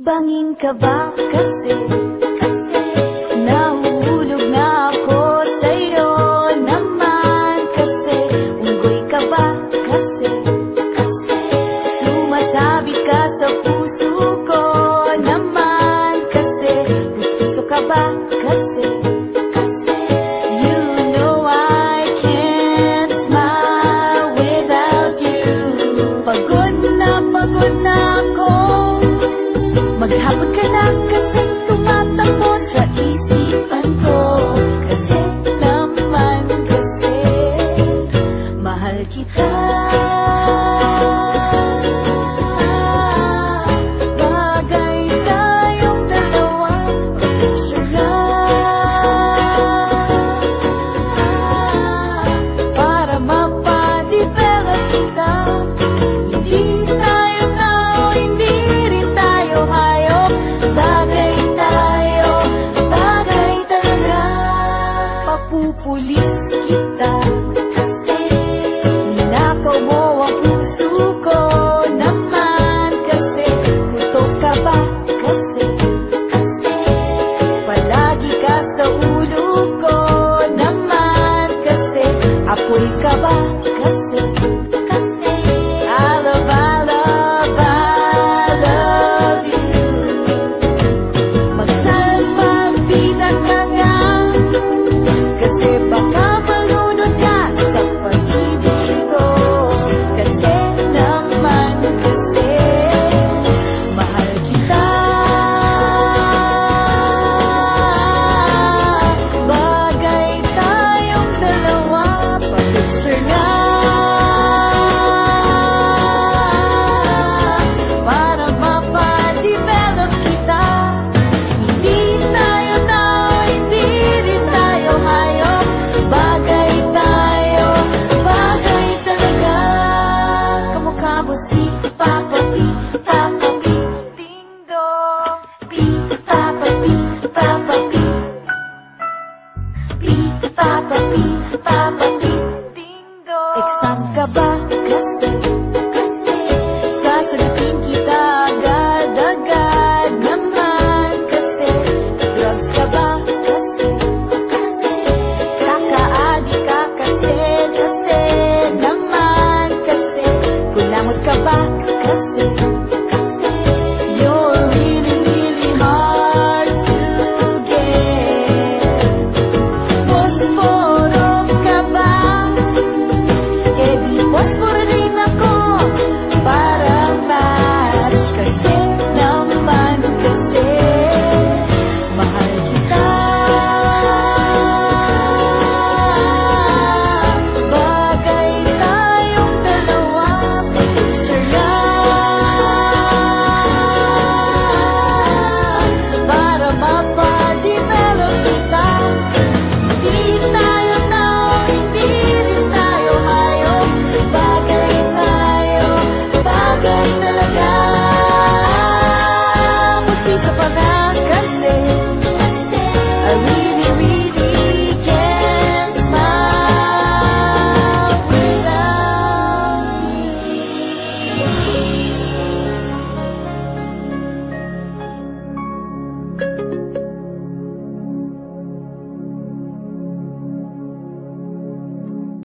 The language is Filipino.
Bangin ka ba kasi nahuhulog na ako sa'yo naman kasi unggoy ka ba kasi sumasabit ka sa puso ko naman kasi gusto ka ba kasi you know I can't smile without you. Pagod na ako, maghapon ka na kasi tumatakbo sa isipan ko. Kasi naman kasi mahal kita. Bagay tayong dalawa, picture lang para mapadevelop kita. Hindi tayo tao, hindi rin tayo hayop. Bagay tayo, bagay talaga. Papupulis kita kasi ninakaw mo ang puso ko naman kasi kutok ka ba kasi palagi ka sa ulo ko naman kasi apoy ka ba kasi I love you. Magsalpapita ka nga kasi baka malunod ka sa pag-ibig ko. Kasi naman kasi mahal kita. Bagay tayong dalawa, pa-picture nga para mapadevelop kita. Hindi tayo tao, hindi rin tayo hayop. Bagay tayo, bagay talaga. Kamukha mo si Papa P, Papa P, ding dong. P, Papa P, Papa P, P, Papa P, Papa P, ding dong. Exam ka ba kasi